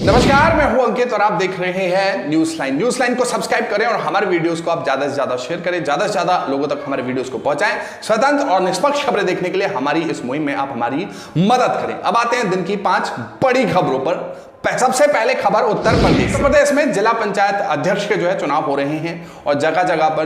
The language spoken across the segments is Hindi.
नमस्कार, मैं हूं अंकित और आप देख रहे हैं न्यूज लाइन। न्यूज लाइन को सब्सक्राइब करें और हमारे वीडियोस को आप ज्यादा से ज्यादा शेयर करें, ज्यादा से ज्यादा लोगों तक हमारे वीडियोस को पहुंचाएं। स्वतंत्र और निष्पक्ष खबरें देखने के लिए हमारी इस मुहिम में आप हमारी मदद करें। अब आते हैं दिन की 5 बड़ी खबरों पर। सबसे पहले खबर उत्तर प्रदेश में जिला पंचायत अध्यक्ष के जो है चुनाव हो रहे हैं और जगह जगह पर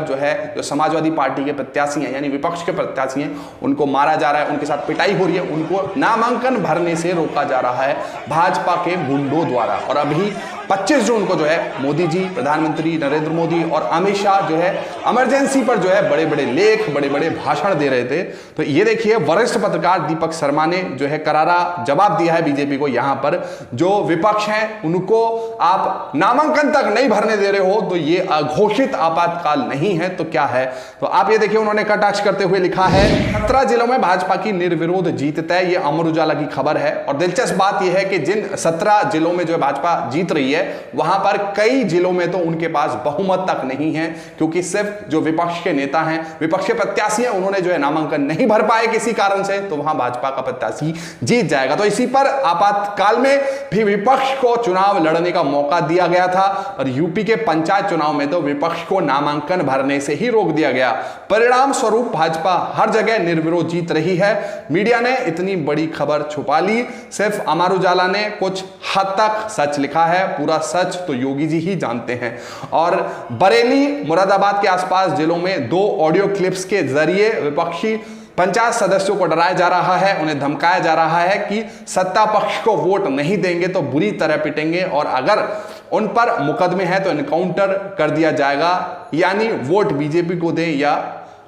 जो समाजवादी पार्टी के प्रत्याशी हैं यानी विपक्ष के प्रत्याशी हैं उनको मारा जा रहा है, उनके साथ पिटाई हो रही है, उनको नामांकन भरने से रोका जा रहा है भाजपा के गुंडों द्वारा। और अभी 25 जून को जो है मोदी जी, प्रधानमंत्री नरेंद्र मोदी और अमित शाह जो है इमरजेंसी पर जो है बड़े बड़े लेख, बड़े बड़े भाषण दे रहे थे। तो ये देखिए, वरिष्ठ पत्रकार दीपक शर्मा ने जो है करारा जवाब दिया है बीजेपी को। यहां पर जो विपक्ष हैं उनको आप नामांकन तक नहीं भरने दे रहे हो तो ये अघोषित आपातकाल नहीं है तो क्या है। तो आप ये देखिए, उन्होंने कटाक्ष करते हुए लिखा है 17 जिलों में भाजपा की निर्विरोध जीत तय। ये अमर उजाला की खबर है। और दिलचस्प बात यह है कि जिन 17 जिलों में जो भाजपा जीत रही है वहां पर कई जिलों में तो उनके पास बहुमत तक नहीं है, क्योंकि सिर्फ जो विपक्ष के नेता हैं, विपक्ष के प्रत्याशी हैं, उन्होंने जो है नामांकन नहीं भर पाए किसी कारण से, तो वहां भाजपा का प्रत्याशी जीत जाएगा। तो इसी पर आपातकाल में भी विपक्ष को चुनाव लड़ने का मौका दिया गया था और यूपी के पंचायत चुनाव में तो विपक्ष को नामांकन भरने से ही रोक दिया गया। परिणाम स्वरूप भाजपा हर जगह निर्विरोध जीत रही है। मीडिया ने इतनी बड़ी खबर छुपा ली, सिर्फ अमर उजाला ने कुछ हद तक सच लिखा है, पूरा सच तो योगी जी ही जानते हैं। और बरेली, मुरादाबाद के आसपास जिलों में 2 ऑडियो क्लिप्स के जरिए विपक्षी पंचायत सदस्यों को डराया जा रहा है, उन्हें धमकाया जा रहा है कि सत्ता पक्ष को वोट नहीं देंगे तो बुरी तरह पिटेंगे और अगर उन पर मुकदमे हैं तो एनकाउंटर कर दिया जाएगा, यानी वोट बीजेपी को दें या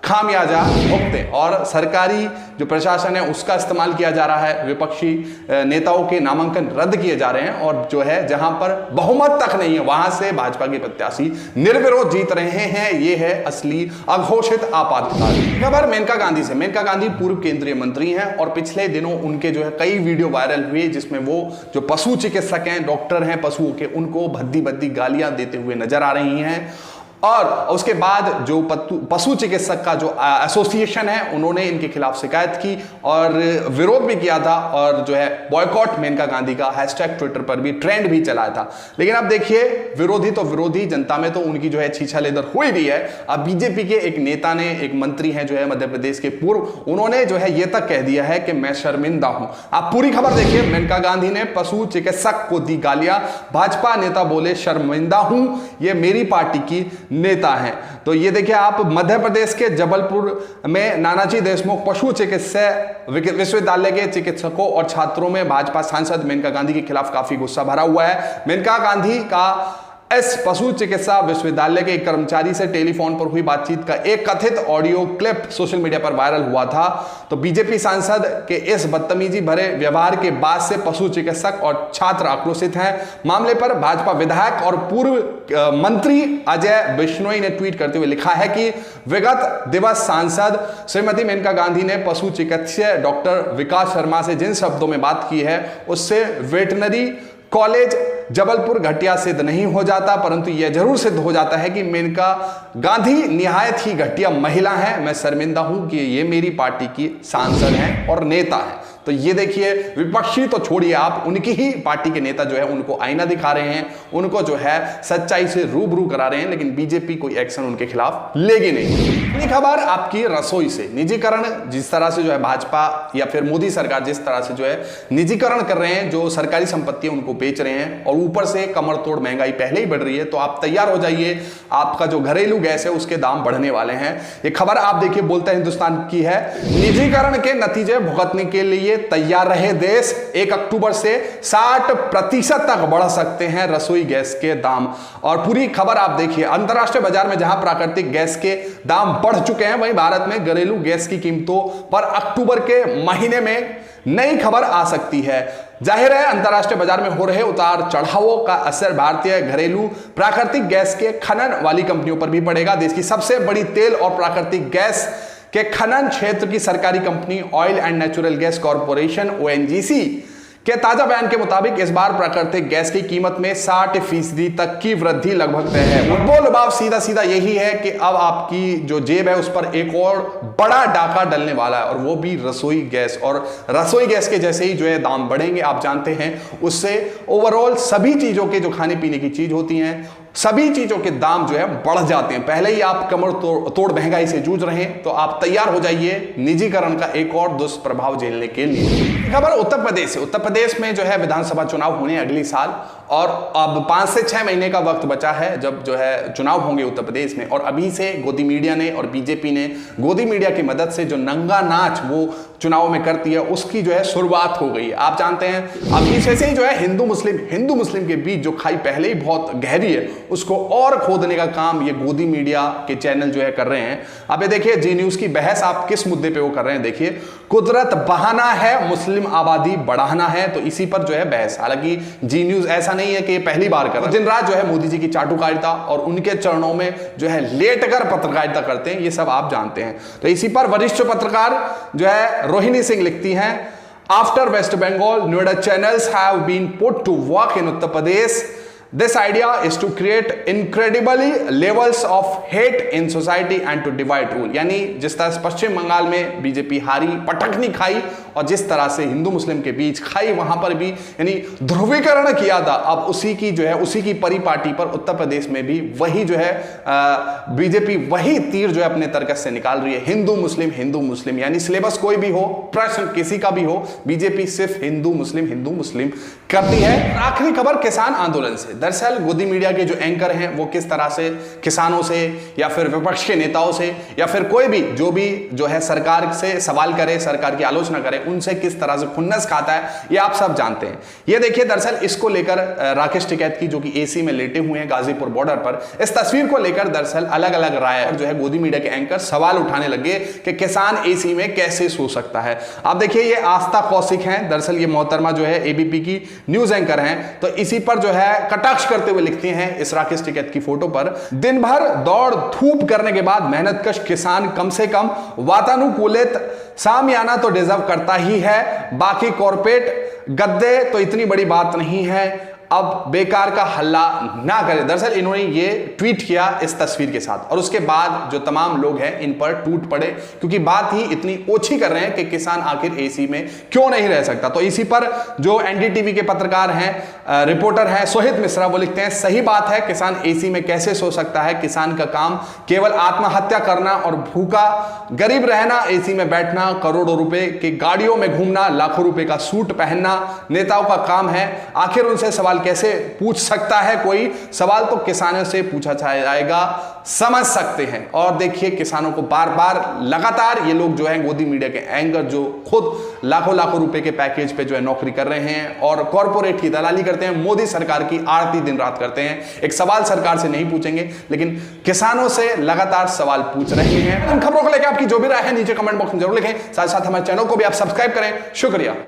खामियाजा भुगतें। और सरकारी जो प्रशासन है उसका इस्तेमाल किया जा रहा है, विपक्षी नेताओं के नामांकन रद्द किए जा रहे हैं और जो है जहां पर बहुमत तक नहीं है वहां से भाजपा के प्रत्याशी निर्विरोध जीत रहे हैं। ये है असली अघोषित आपातकाल। खबर मेनका गांधी से। मेनका गांधी पूर्व केंद्रीय मंत्री हैं और पिछले दिनों उनके जो है कई वीडियो वायरल हुए जिसमें वो जो पशु चिकित्सक हैं, डॉक्टर हैं पशुओं के, उनको भद्दी भद्दी गालियां देते हुए नजर आ रही हैं। और उसके बाद जो पशु चिकित्सक का जो एसोसिएशन है उन्होंने इनके खिलाफ शिकायत की और विरोध भी किया था और जो है बॉयकॉट मेनका गांधी का हैशटैग ट्विटर पर भी ट्रेंड भी चलाया था। लेकिन अब देखिए, विरोधी तो विरोधी, जनता में तो उनकी जो है छीछा लेदर हुई भी है। अब बीजेपी के एक नेता ने, एक मंत्री हैं जो है मध्य प्रदेश के पूर्व, उन्होंने जो है ये तक कह दिया है कि मैं शर्मिंदा हूं। आप पूरी खबर देखिए। मेनका गांधी ने पशु चिकित्सक को दी गालियां। भाजपा नेता बोले शर्मिंदा हूं, ये मेरी पार्टी की नेता हैं। तो ये देखिए आप, मध्य प्रदेश के जबलपुर में नानाजी देशमुख पशु चिकित्सा विश्वविद्यालय के चिकित्सकों और छात्रों में भाजपा सांसद मेनका गांधी के खिलाफ काफी गुस्सा भरा हुआ है। मेनका गांधी का इस पशु चिकित्सा विश्वविद्यालय के एक कर्मचारी से टेलीफोन पर हुई बातचीत का एक कथित ऑडियो क्लिप सोशल मीडिया पर वायरल हुआ था। तो बीजेपी सांसद के इस बदतमीजी भरे व्यवहार के बाद से पशु चिकित्सक और छात्र आक्रोशित हैं। मामले पर भाजपा विधायक और पूर्व मंत्री अजय बिश्नोई ने ट्वीट करते हुए लिखा है कि विगत दिवस सांसद श्रीमती मेनका गांधी ने पशु चिकित्सक डॉक्टर विकास शर्मा से जिन शब्दों में बात की है उससे वेटनरी कॉलेज जबलपुर घटिया सिद्ध नहीं हो जाता, परंतु यह जरूर सिद्ध हो जाता है कि मेनका गांधी निहायत ही घटिया महिला हैं। मैं शर्मिंदा हूं कि ये मेरी पार्टी की सांसद हैं और नेता हैं। तो ये देखिए, विपक्षी तो छोड़िए, आप उनकी ही पार्टी के नेता जो है उनको आईना दिखा रहे हैं, उनको जो है सच्चाई से रूबरू करा रहे हैं, लेकिन बीजेपी कोई एक्शन उनके खिलाफ लेगी नहीं। खबर आपकी रसोई से। निजीकरण जिस तरह से जो है भाजपा या फिर मोदी सरकार जिस तरह से जो है निजीकरण कर रहे हैं, जो सरकारी संपत्ति उनको बेच रहे हैं और ऊपर से कमर तोड़ महंगाई पहले ही बढ़ रही है, तो आप तैयार हो जाइए, आपका जो घरेलू गैस है उसके दाम बढ़ने वाले हैं। ये खबर आप देखिए बोलता हिंदुस्तान की है। निजीकरण के नतीजे भुगतने के लिए तैयार रहे देश। 1 अक्टूबर से 60% तक बढ़ सकते हैं रसोई गैस के दाम। और पूरी खबर आप देखिए, अंतरराष्ट्रीय बाजार में जहां प्राकृतिक गैस के दाम बढ़ चुके हैं, वहीं भारत में घरेलू गैस की कीमतों पर अक्टूबर के महीने में नई खबर आ सकती है। जाहिर है, अंतरराष्ट्रीय बाजार में हो रहे उतार चढ़ावों का असर भारतीय घरेलू प्राकृतिक गैस के खनन वाली कंपनियों पर भी पड़ेगा। देश की सबसे बड़ी तेल और प्राकृतिक गैस के खनन क्षेत्र की सरकारी company oil and natural gas corporation ONGC के ताजा बयान के मुताबिक इस बार प्राकृतिक गैस की कीमत में 60% तक की वृद्धि लगभग तय है। वो लुभाव सीधा सीधा यही है कि अब आपकी जो जेब है उस पर एक और बड़ा डाका डलने वाला है, और वो भी रसोई गैस। और रसोई गैस के जैसे ही जो है दाम बढ़ेंगे, आप जानते हैं उससे ओवरऑल सभी चीजों के जो खाने पीने की चीज होती हैं, सभी चीजों के दाम जो है बढ़ जाते हैं। पहले ही आप कमर तोड़ महंगाई से जूझ रहे हैं, तो आप तैयार हो जाइए निजीकरण का एक और दुष्प्रभाव झेलने के लिए। खबर उत्तर प्रदेश से। उत्तर प्रदेश में जो है विधानसभा चुनाव होने अगले साल, और अब 5 से 6 महीने का वक्त बचा है जब जो है चुनाव होंगे उत्तर प्रदेश में। और अभी से गोदी मीडिया ने और बीजेपी ने गोदी मीडिया की मदद से जो नंगा नाच वो चुनाव में करती है, उसकी जो है शुरुआत हो गई है। आप जानते हैं अभी से ही जो है हिंदू मुस्लिम के बीच जो खाई पहले ही बहुत गहरी है, उसको और खोदने का काम ये गोदी मीडिया के चैनल जो है कर रहे हैं। अब ये देखिए जी न्यूज की बहस आप किस मुद्दे पे वो कर रहे हैं। देखिए, कुदरत बहाना है, मुस्लिम आबादी बढ़ाना है, तो इसी पर जो है बहस। हालांकि जी न्यूज ऐसा नहीं है कि ये पहली बार कर रहा है, दिन रात जो है मोदी जी की चाटुकारिता और उनके चरणों में जो है लेटकर पत्रकारिता करते हैं, ये सब आप जानते हैं। तो इसी पर वरिष्ठ पत्रकार जो है रोहिणी सिंह लिखती हैं, after West Bengal Noida channels have been put to work in Uttar Pradesh. This idea is to create incredibly levels of hate in society and to divide rule. यानी जिस तरह से पश्चिम बंगाल में बीजेपी हारी, पटकनी खाई, और जिस तरह से हिंदू मुस्लिम के बीच खाई, वहां पर भी यानी ध्रुवीकरण किया था, अब उसी की जो है उसी की परिपाटी पर उत्तर प्रदेश में भी वही जो है बीजेपी वही तीर जो है अपने तरकस से निकाल रही है। हिंदू मुस्लिम यानी सिलेबस कोई भी हो, प्रश्न किसी का भी हो, बीजेपी सिर्फ हिंदू मुस्लिम करती है। आखिरी खबर किसान आंदोलन से। दरअसल गोदी मीडिया के जो एंकर हैं वो किस तरह से किसानों से या फिर विपक्ष के नेताओं से या फिर कोई भी जो है सरकार से सवाल करे, सरकार की आलोचना करे, उनसे किस तरह से खुन्नस खाता है, ये आप सब जानते हैं। ये देखिए, दरअसल इसको लेकर राकेश टिकैत की जो कि एसी में लेटे हुए हैं गाजीपुर बॉर्डर पर, इस तस्वीर को लेकर दरअसल अलग अलग राय जो है गोदी मीडिया के एंकर सवाल उठाने लगे कि किसान एसी में कैसे सो सकता है। आप देखिए, ये आस्था कौशिक हैं, दरअसल ये मोहतरमा जो है एबीपी की न्यूज एंकर हैं, तो इसी पर जो है कटाक्ष करते हुए लिखती हैं इस राकेश टिकैत की फोटो पर, दिन भर दौड़ धूप करने के बाद मेहनतकश किसान कम से कम वातानुकूलित सामियाना तो डिजर्व करता ही है, बाकी कॉर्पोरेट गद्दे तो इतनी बड़ी बात नहीं है, अब बेकार का हल्ला ना करें। दरअसल इन्होंने ये ट्वीट किया इस तस्वीर के साथ, और उसके बाद जो तमाम लोग हैं इन पर टूट पड़े, क्योंकि बात ही इतनी ओछी कर रहे हैं कि किसान आखिर एसी में क्यों नहीं रह सकता। तो इसी पर जो एनडीटीवी के पत्रकार हैं, रिपोर्टर हैं सोहित मिश्रा, वो लिखते हैं, सही बात है, किसान एसी में कैसे सो सकता है, किसान का काम केवल आत्महत्या करना और भूखा गरीब रहना, एसी में बैठना, करोड़ों रुपए की गाड़ियों में घूमना, लाखों रुपए का सूट पहनना नेताओं का काम है। आखिर उनसे सवाल कैसे पूछ सकता है कोई? सवाल तो किसानों से पूछा जाएगा, समझ सकते हैं। और देखिए, किसानों को बार बार लगातार ये लोग जो है गोदी मीडिया के एंकर जो खुद लाखों रुपए के पैकेज पे जो है नौकरी कर रहे हैं और कॉर्पोरेट की दलाली करते हैं, मोदी सरकार की आरती दिन रात करते हैं, एक सवाल सरकार से नहीं पूछेंगे, लेकिन किसानों से लगातार सवाल पूछ रहे हैं। इन खबरों को लेकर आपकी जो भी राय है नीचे कमेंट बॉक्स में जरूर लिखें, साथ साथ हमारे चैनल को भी आप सब्सक्राइब करें। शुक्रिया।